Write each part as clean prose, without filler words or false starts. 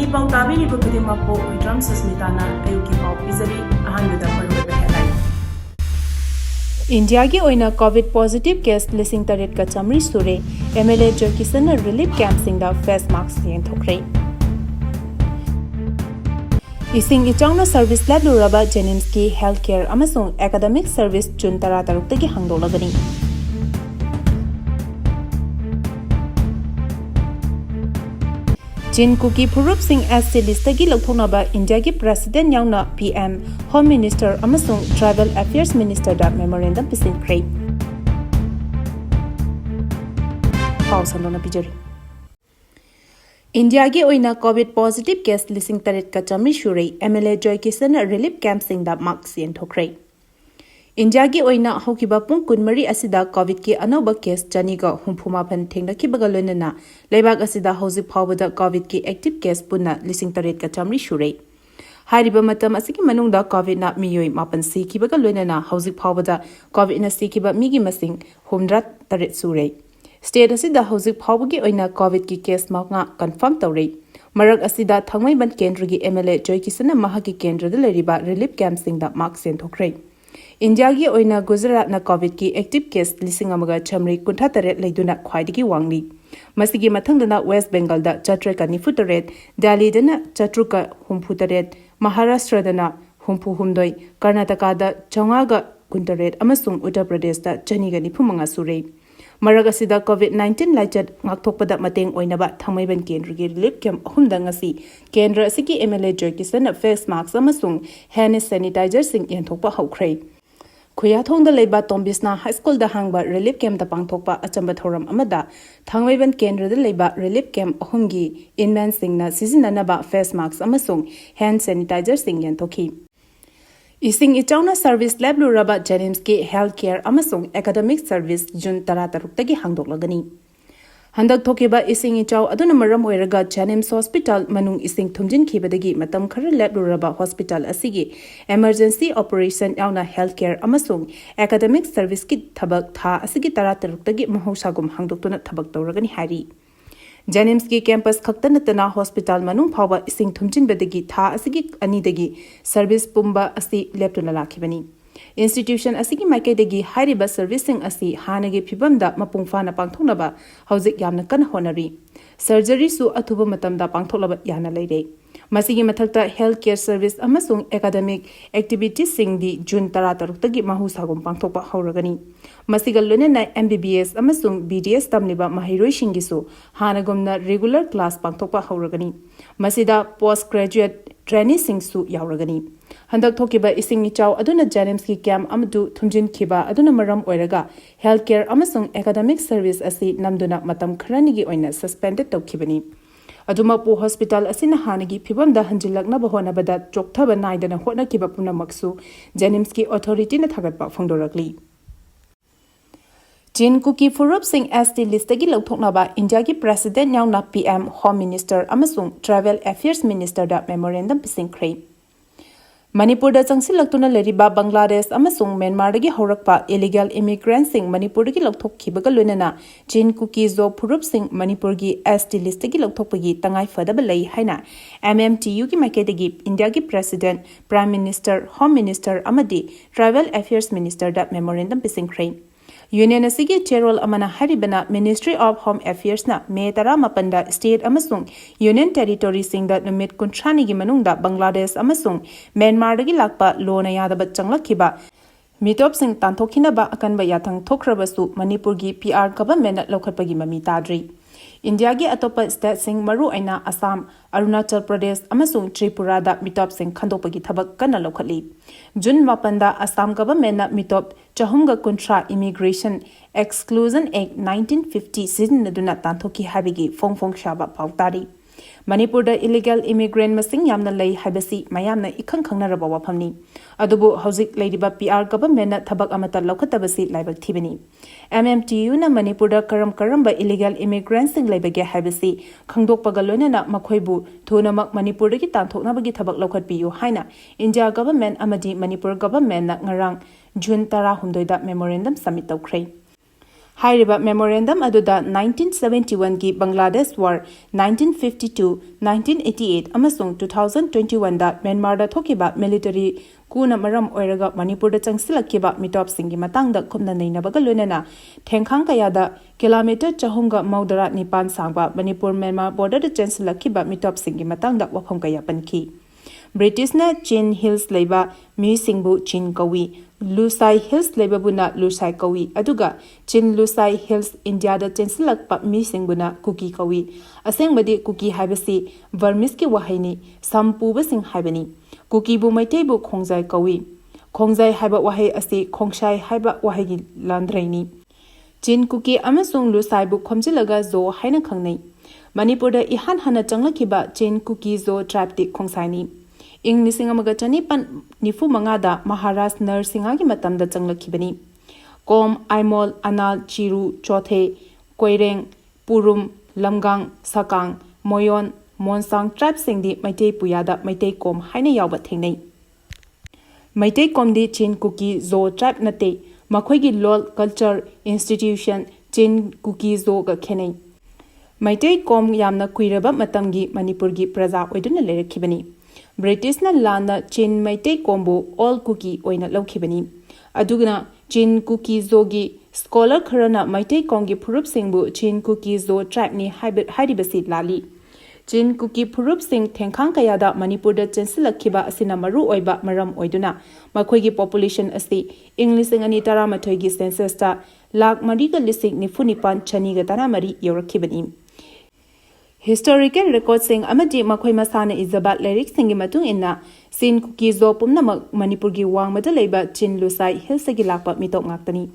E-PAO tabiriba khudimako Uitram Susmitana ayuki pau pizari ahanbida maruba headline. India की ओइना covid positive case लिसिंग तरेट का चमरी सुरे MLA जर्किसन रिलीफ कैंप सिंगदा फेस मास्क येंथोखरे इसिंग इचाउना सर्विस लैब लुरबा जेनिम्स की हेल्थ केयर अमसुंग एकेडमिक सर्विस जुन तरा तरुक्तगी हांगदोलगनी जिन कुकी फुरुप सिंह एससी लिस्टगी लौथोक्नबा इंडिया की प्रेसिडेंट याउना PM होम मिनिस्टर अमसुंग ट्राइबल अफेयर्स मिनिस्टर दा मेमोरेंडम पिसिखरे पाउ संदोना पिजरी इंडिया की ओइना कोविड पॉजिटिव केस लिसिंग तरेट का चमरी शुरे MLA जॉय किसन रिलीफ कैंप सिंह दा मार्क्स येंथोखरे इंडिया की ओइना हौकिबा पुंग कुनमरी असिदा कोविड की अनौबा केस चनीगा हुंफुमाफन थेंगनखिबगा लोइनना लेबाग असिदा हौजिक फावबदा कोविड की एक्टिव केस पुन्ना लिसिंग तरेट का चमरी शुरे हारिबा मतम असिकी मनुंगदा कोविड ना मियोय मापन सिखिबगा लोइनना हौजिक फावबदा कोविड ना सिखिबा मिगी मसिंग हुमद्रा तरेट सुरे स्टेट असिदा हौजिक फावबगी ओइना कोविड की केस मांगा कंफर्म तौरे मरक असिदा थंगमैबन केंद्र की MLA जॉय किसन महाकी केंद्रदा लेरिबा रिलीफ कैंप सिंगदा मार्क्स येंथोखरे इंडिया की ओइना गुजरात ना कोविड की एक्टिव केस लिसिंग अमगा चमरी कुंठा तरेट लेदुना ख्वाइदगी वांगली मसिगी मथंगदना वेस्ट बंगाल दा चट्रेका निफु तरेट दिल्ली दना चट्रुका हुंफु तरेट महाराष्ट्र दना हुंफु हुमदोय कर्नाटका दा चौंगागा कुंतरेट अमसुंग उत्तर प्रदेश दा चनीगा निफु मंगा सुरे मरग असिदा COVID-19 लाइचट ngakthokpada mateng oinaba thangmaiban केंद्र की रिलीफ कैंप अहुमदा ngasi केंद्र असiki MLA जर्किसन फेस मास्क अमसुंग हैंड सैनिटाइजर सिंग येंथोकपा हौख्रे खुयाथोंगदा लेबा तोंबिसना हाई स्कूल दा हांगबा रिलीफ कैंप दा पांगथोकपा अचंबा थौरम अमदा थंगमैबन केंद्र दा लेबा रिलीफ कैंप अहुमगी इनमैन सिंगना सिजिननबा फेस मास्क अमसुंग हैंड सैनिटाइजर सिंग येंथोखी इसिंग इचाउना सर्विस लैब लुरबा जेनिम्स की हेल्थ केयर अमसुंग एकेडमिक सर्विस जुन तरा तरुक्तगी हांगदोकलगनी हंदक थोकेबा इसिंग इचाउ अदुना मरम ओइरगा जेनिम्स हॉस्पिटल मनुंग इसिंग थुमजिन खिबदगी मतम खर लैब लुरबा हॉस्पिटल असिगी इमरजेंसी ऑपरेशन याउना हेल्थ केयर अमसुंग एकेडमिक सर्विस की थबक था असिगी तरा तरुक्तगी महौसागुम हांगदोक्तुना थबक तौरगनी हारी जेनिम्स की कैंपस खक्तनतना हॉस्पिटल मनुंग फावबा इसिंग थुमजिनबदगी था असिगी अनिदगी सर्विस पुंबा असि लेप्तुना लाखिबनी इंस्टीट्यूशन असिगी माइकेदगी हारिबा सर्विसिंग असि हानगे फिबमदा मपुंगफाना पांगथोनबा हौजिक यामना कन होनरी सर्जरी सु अथुबा मतमदा पांगथोलबा याना लेरे मसिगी मथक्ता हेल्थ केयर सर्विस अमसुंग एकेडमिक एक्टिविटीज सिंगदी जून 13 तगी माहुसागुम पांगथोकपा हौरगनी मसिगा लोनेना MBBS अमसुंग BDS तमलिबा महिरोय सिंगिसु हानगुमना रेगुलर क्लास पांगथोकपा हौरगनी मसिदा पोस्ट ग्रेजुएट ट्रेनिंग सिंगसु यावरगनी हंदक थोकिबा इसिंग इचाउ अदुना जेनिम्स की कैंप अमदु थुमजिन खिबा अदुना मरम ओइरगा हेल्थ केयर अमसुंग एकेडमिक सर्विस असि नमदुना मतम खरनिगी ओइना सस्पेंडेड तौखिबनी अदुमपु हॉस्पिटल असिना हानगी फिबमदा हंजिलकनबा होनबदा चोकथबा नाइदना होनकिबा पुनमक्सु जेनिम्स की अथॉरिटी ने थागतपा फोंदोरकली जिन कुकी फुरुप सिंह ST लिस्टगी लौथोक्नबा इंडिया की प्रेसिडेंट याउना PM होम मिनिस्टर अमसुंग ट्राइबल अफेयर्स मिनिस्टर दा मेमोरेंडम पिसिखरे मणिपुर दा चंगसिलक्तुना लेरिबा बांग्लादेश अमसुंग म्यांमार दगी हौरकपा इलीगल इमिग्रेंट सिंह मणिपुर दगी लौथोकखिबगा लोइनना जिन कुकी जो फुरुप सिंह मणिपुर की ST लिस्टगी लौथोकपगी तंगाई फदबा लई हाइना MMTU की माइकेदगी इंडिया की president prime minister home minister अमदी ट्राइबल अफेयर्स मिनिस्टर दा मेमोरेंडम पिसिखरे यूनियन असिगी चेरोल अमना हरिबना मिनिस्ट्री ऑफ होम अफेयर्स ना मे 18 स्टेट अमसुंग यूनियन टेरिटोरी सिंगदा नुमित 30 गी मनुंगदा बांग्लादेश अमसुंग म्यांमार दगी लाकपा लोना यादब चंगलखिबा मिटोप सिंग तांथोखिनबा अकनबा याथंग थोखरबसु मणिपुर की PR गवर्नमेंट लौखटपगी ममी ताद्री इंडिया की अतोप स्टेट सिंग मरु आइना असम अरुणाचल प्रदेश अमसुंग त्रिपुरा दा मिटोप सिंग खंदोपगी थबक कन्ना लौखटली जून 9 दा असम गवर्नमेंट मिटोप 430 इमिग्रेशन एक्सक्लूजन एक्ट 1950 सिजनदुना तांथोकी हाबिगी फोंग शाबा पाउतारी मणिपुर दा इलीगल इमिग्रेंट मसिंग यामना लई हाइबसी मयामना इखंग खंगनरबा वाफमनी अदुबु हौजिक लेरिबा PR गवर्नमेंट ना थबक अमता लौखतबसी लाइबक थिबनी MMTU ना मणिपुर दा करम इलीगल इमिग्रेंट सिंग लेबगे हाइबसी खंगदोकपगा लोइनना मखोइबु थुनमक मणिपुर दगी तांथोकनबगी थबक लौखतपियु हाइना इंडिया गवर्नमेंट अमदी मणिपुर गवर्नमेंट ना ngarang जून 18 दा मेमोरेंडम सबमिट तौखरे Hairiba Memorendum aduda 1971 ki Bangladesh War, 1952, 1988 amasung 2021 da Myanmar da thokiba military kuna maram oiraga Manipur da changsilakiba mitop singi matangda khumna nainabaga loinana thengkhang kaya da kilometer chahunga maudara nipan sangba Manipur Myanmar border da changsilakiba mitop singi matangda wafam kaya panki. British na Chin Hills leba mi Singbu Chin kawi, Lusai Hills leba buna Lusai kawi, aduga Chin Lusai Hills Indiada chensilakpa mi Singbuna Kuki kawi, asengbadi Kuki haibasi Burmese ki wahaini sampuba sing haibani, Kuki bu maiteibu khongjai kawi, khongjai haiba wahai asi khongshai haiba wahai landraini, Chin Kuki amasung Lusai bu khomjilaga zo haina khangnei, Manipur da ihan hana changlakiba Chin Kuki zo tribe di khongsaini. Ing Lisingamaga pan nifu mangada Maharashtra Narsingha ki matamda changlakibani. Kom, Aimol, Anal, Chiru, Chothe, Koireng, Purum, Lamgang, Sakang, Moyon, Monsang tribe singdi Maitei Puyada Maitei Kom haina yawba thengnei. Maitei Kom di Chin Kuki zo tribe nate makhoi gi lol culture institution Chin Kuki zo ga khenei. Maitei Kom yamna kuiraba matamgi Manipur gi praja oiduna lerakibani. British na lana Chin Maitei Kombu all Kuki oina laukibani. Adugna Chin Kuki zogi scholar kharana Maitei Kongi Purup Singbu Chin Kuki zo tribe ni haidibasi lali. Chin Kuki Purup Sing thengkhang kayada Manipur da chensilakiba asina maru oiba maram oiduna makhoi gi population asi English ani tara mathoi gi census ta lakh mari ga lising ni funipan chani ga tara mari yorakibani. Historical records sing amadi makhoi masana izabat lyrics singi matung inna Sin Kuki zo pumnamak Manipur gi wangmada leiba Chin Lusai Hills gi lakpa mitok ngaktani.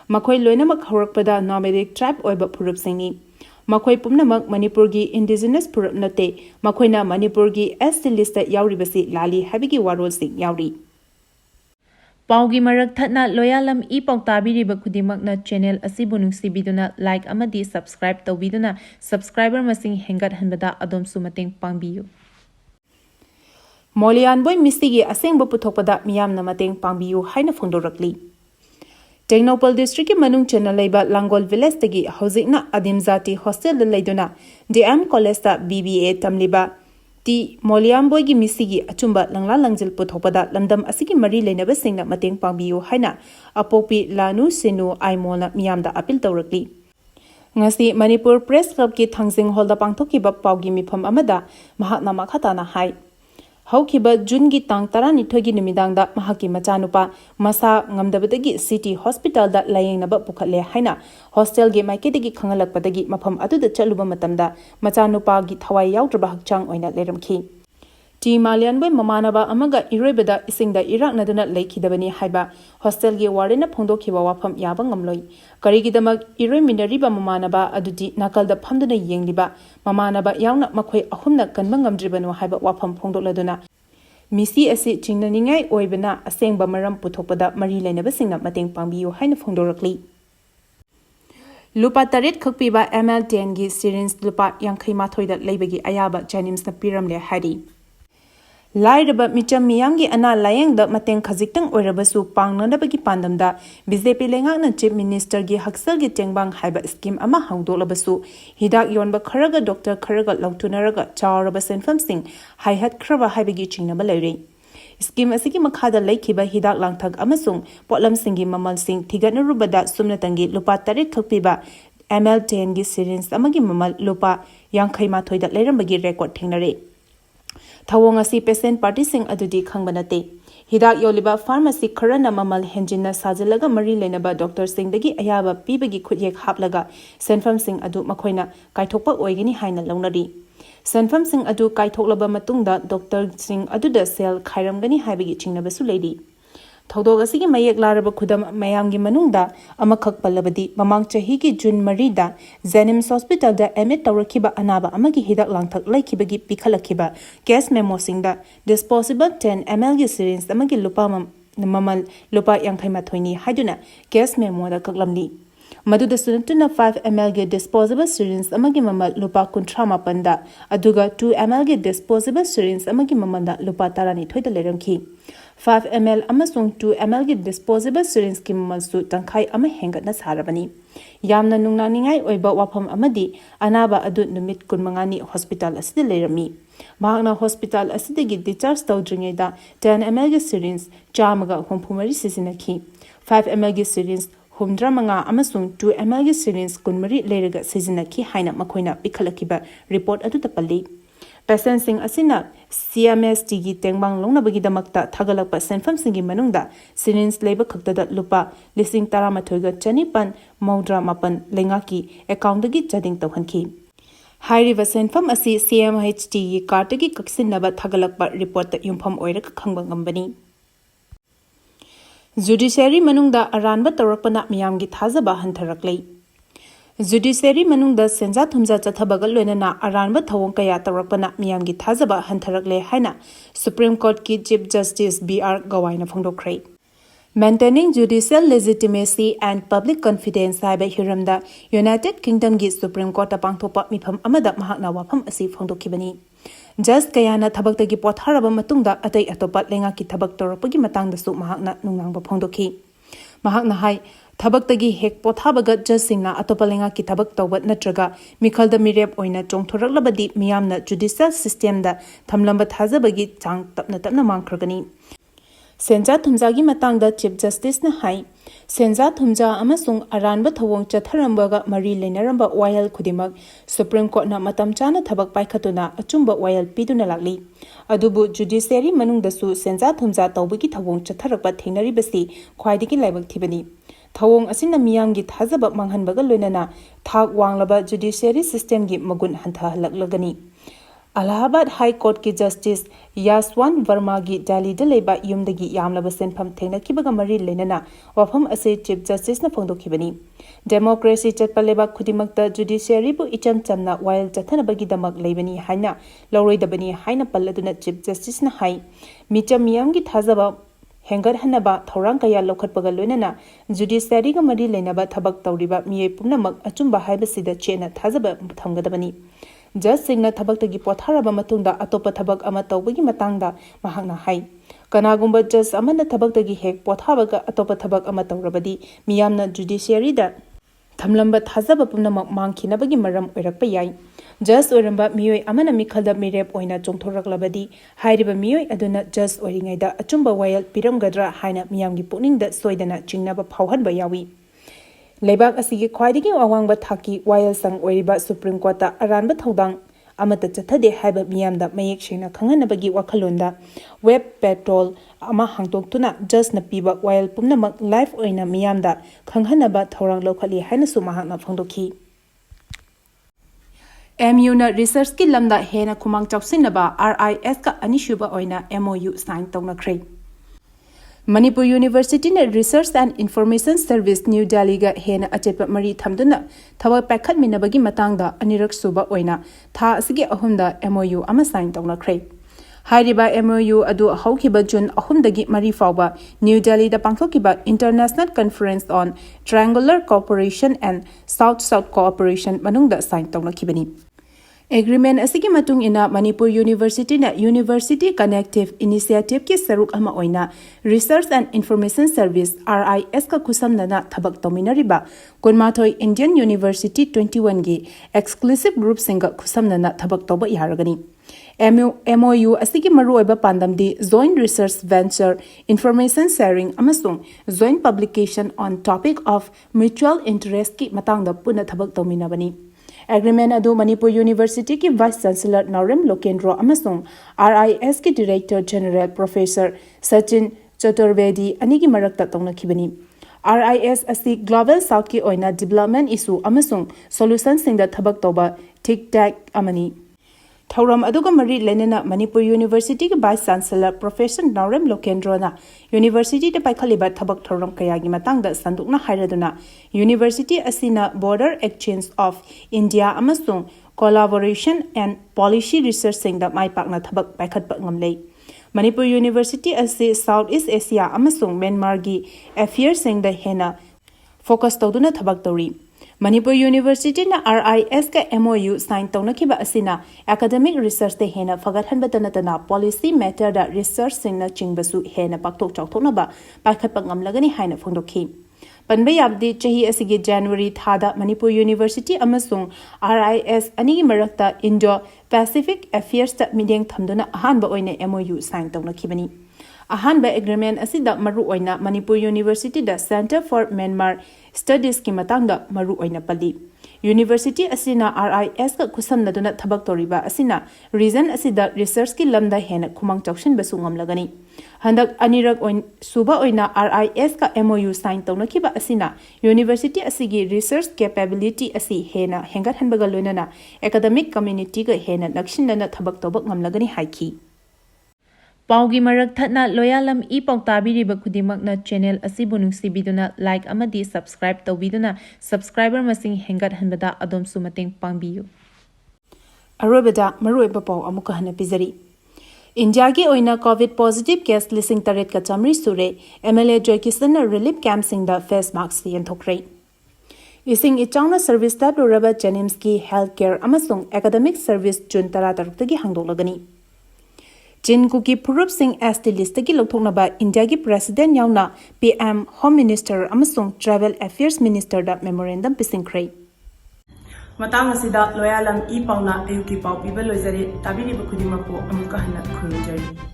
Makhoi loinamak horakpada nomadic tribe oiba purup singi. Makhoi pumnamak Manipur gi indigenous purup nate makhoi na Manipur gi ST list yauribasi lali habigi warol sing yauri. Paugi marak thatna Loyalam E-PAO tabiriba kudimakna channel asibu nungsibiduna like amadi subscribe tawbiduna subscriber masing hengat hanbada adom sumateng pangbiyu. Molian boy mistigi asengba puthokpada miyamna mateng pangbiyu haina phongdorakli. Technopal district ki manung channel leiba Langol village tagi hozikna adimzati hostel leiduna DM college ta BBA tamliba Ti Moliam boy gi misigi achumba langla langjil puthokpada lamdam asigi mari leinaba singna mateng pangbiyu haina apopi lanu sinu aimona miyamda appeal tawrakli. Ngasi Manipur Press Club ki thangsing hall da pangthokiba paugi mifam amada mahakna makhatana hai. Haukiba June gi tang tarani thogi nimidangda mahaki machanupa masa ngamdabadagi city hospital da layengnaba pukhatle haina hostel ge maiketigi khangalakpadagi mafam aduda chaluba matamda machanupa gi thawai yaudraba hakchang oina leramkhi. Ti Malian boy mamanaba amaga iroibada isingda iraknaduna leikidabani haiba hostel ge warena phongdokhiba wafam yaba ngamloi. Karigidamak iroiminariba mamanaba adudi nakalda phamduna yengliba mamanaba yauna makhoi ahumna kanba ngamdribanu haiba wafam phongdokladuna misi asi chingnaningai oibana asengba maram puthokpada mari leinaba singna mateng pangbiyu haina phongdorakli. Lupa tarit khakpiba ML10 gi syringe lupa 58 da leibagi ayaba Janims na piramle hari. Lairaba micham miyamgi ana layengda mateng khajiktang oirabasu pangnanabagi pandamda BJP lengakna chief minister gi haksalgi tengbang haiba scheme ama hangdolabasu hidak yonba kharaga doctor kharaga lautunaraga chawraba senfam sing haihat khraba haibagi chingnaba leire scheme asigi makhada laikhiba hidak langthak amasung potlam singi mamal sing thigatna rubada sumnatangi lupa tarik khakpiba ML10 gi syringe amagi mamal lupa 58 da leirambagi record thengnare Thawong asi patient party sing adudi khangbanate hidak yoliba pharmacy kharana mamal henjinna sajalaga mari leinaba doctor sing dagi ayaba pibagi khutyek haplaga senfam sing adu makhoina kaithokpa oigini haina launari senfam sing adu kaithoklaba matungda doctor sing aduda sel khairamgani haibagi chingnabasu leidi Thodog asigi mayek laraba khudam mayamgi manungda amakhak pallabadi mamang chahi ki June marida Janims hospital da admit tawrakhiba anaba amagi hidak langthak laikhibagi pikhalakhiba case memo singda disposable 10 ml gi syringe amagi lupa mamal lupa 58 haiduna case memo da kaklamni Maduda sunatuna 5 ml ge disposable syringe amagi mamal lupa 38 da aduga 2 ml ge disposable syringe amagi mamanda lupa 12 thoida leramkhi 5 ml amasung 2 ml gi disposable syringe ki masu tangkhai ama hengatna sarabani yamna nungnaningai oiba wafam amadi anaba adu numit kunmangani hospital aside lerami mahakna hospital asidegi discharge tawdringaida 10 ml gi syringe chamaga homphumari sisinaki 5 ml gi syringe humdramanga amasung 2 ml gi syringe kunmari lerega sisinaki haina makoina pikhalakiba report adu tapali patient sing asina CMST gi tengbang longnabagi damakta thagalakpa senfam singi manungda syringe leba khaktada lupa lising taramathoiga chanipan maudra mapan lengaki account dagi chading tawhanki hairiba senfam asi CMHT gi kartagi kaksinaba thagalakpa report ta yumpham oiraka khangba ngambani Judiciary manungda aranba tawrakpana miyamgi thazaba hantharaklei Judiciary manungda senja thumja chathabagal loinana aranba thawong kaya tawrakpana miyamgi thazaba hantharaklei haina Supreme Court ki Chief Justice BR Gawaina phongdokhrei Maintaining judicial legitimacy and public confidence haiba hiramda United Kingdom gi Supreme Court apangthopa mifam amada mahakna wafam asi phongdokhibani Just kayana thabaktagi potharaba matungda atai atopa lengaki thabak torapagi matangdasu mahakna nungnangba phongdokhi mahakna hai thabaktagi hek pothabaga just singna atopa lengaki thabak tawba natraga mikhalda mirep oina chongthoraklabadi miyamna judicial system da thamlamba thazabagi chang tapna mangkhragani Senja thumjagi matangda Chief Justice na hai Senja thumja amasung aranba thawong chatharambaga mari lenaramba wayal khudimak Supreme Court na matam chana thabak paikhatuna achumba wayal piduna lakli adubu judiciary manungdasu senja thumja tawbagi thawong chatharakpa thengnaribasi khwaidigi laibak thibani thawong asina miyamgi thazaba manghanbaga loinana thak wanglaba judiciary system gi magun hantha halaklagani Allahabad High Court ki Justice Yaswan Verma gi Delhi da leba yumdagi yamlaba senpham thengnakibaga mari lenana wafam ase Chief Justice na phongdokhibani Democracy chatpaleba khudimakta judiciary bu icham chamna while chathanabagi damak leibani haina lawroidabani haina palladuna Chief Justice na hai micham miyamgi thazaba hengar hanaba thorang kaya lokhatpaga loinana judiciary ga mari lenaba thabak tawriba miyai pumnamak achumba haibasida chena thazaba thamgadabani Just singna thabaktagi potharaba matungda atopa thabak ama tawbagi matangda mahakna hai kanagumba just amana thabaktagi hek pothabaga atopa thabak ama tawrabadi miyamna judiciary da thamlamba thazaba pumnamak mangkhinabagi maram oirakpa yai just oiramba miyoi amana mikhalda mirep oina chongthoraklabadi hairiba miyoi aduna just oiringaida achumba wayal piramgadra haina miyamgi pukningda soidana chingnaba phauhanba yawi Lebak asigi khwaidigi awangba thaki wayal sang oiriba Supreme Court ta aranba thodang amata chathade haiba miyamda mayek shena khanganabagi wakhalonda web patrol ama hangtoktuna just na piba wayal pumnamak live oina miyamda khanghanaba thorang lokhali haina su mahakna phongdokhi MU na research ki lamda hena khumang chawsinaba RIS ka anishuba oina MOU sign tawnakhre Manipuri University na Research and Information Service New Delhi ga hena achepa mari thamduna thawa pakhat minabagi matangda anirak suba oina tha asigi ahumda MOU ama sign tawnakhre hairiba MOU adu haukiba June ahumdagi mari fawba New Delhi da pangthokiba International Conference on Triangular Cooperation and South-South Cooperation manungda sign tawnakhibani Agreement asigi matung ina Manipur University na University Connective Initiative ki saruk ama oina Research and Information Service RIS ka kusamnana thabak tominariba kunmathoi Indian University 21 gi exclusive group singa kusamnana thabak toba yaragani MOU asigi maru oiba pandamdi joint research venture information sharing amasung joint publication on topic of mutual interest ki matangda puna thabak tominabani Agreement adu Manipur University ki Vice Chancellor Naurem Lokendro amasung RIS ki Director General Professor Sachin Chaturvedi anigi marakta tawnakhibani RIS asi Global South ki oina development issue amasung solution singda thabak toba tic tac amani Thauram aduga mari lenena Manipur University ki Vice Chancellor Professor Naurem Lokendro na University de paikhaliba thabak thoram kayagi matangda sandukna hairaduna University asina border exchange of India amasung collaboration and policy research singda maipakna thabak paikhatpa ngamlei Manipur University asi Southeast Asia amasung Myanmar gi affairs singda hena focus tawduna thabak tawri Manipuri University na RIS ka MOU sign tawnakiba asina academic research te hena fagathanbata natana policy matter da research singna chingbasu hena paktok chawthoknaba pakhatpa ngamlagani haina phongdokhi. Panba yabdi chahi asigi January thada Manipur University amasung RIS anigi marakta Indo-Pacific Affairs ta mideng thamduna ahanba oina MOU sign tawnakibani. Ahanba agreement asida maru oina Manipur University da Center for Myanmar Studies ki matangda maru oina pali. University asina RIS ka kusamnaduna thabak toriba asina reason asida research ki lamda hena khumang chawshin basu ngamlagani. Handak anirak suba oina RIS ka MOU sign tawnakiba asina University asigi research capability asi hena hengat hanbaga loinana academic community ga hena nakshindana thabak tobak ngamlagani haiki. Paugi marak thatna Loyalam E-PAO tabiriba khudimagna channel asibu nungsibiduna like amadi subscribe tawbiduna subscriber masing hengat hanbada adom sumateng pangbiyu. Arobada maruiba pau amuka hana pizari. India ki oina COVID positive case listing taret ka chamri sure MLA Joy Kisana relief camp sing da face mask yen thokre. Ising ichangna service tab raba Janimski healthcare amasung academic service jun tara tarutagi hangdoklagani. Jin Kuki Purup Singh ST Listtagi Louthoknaba India ki President yauna PM Home Minister amasung Travel Affairs Minister da Memorendum Pisikhre. Matang asida Loyalam E-PAO na ayuki pao piba loizari tabiri ba khudimako amuka hana khurujari.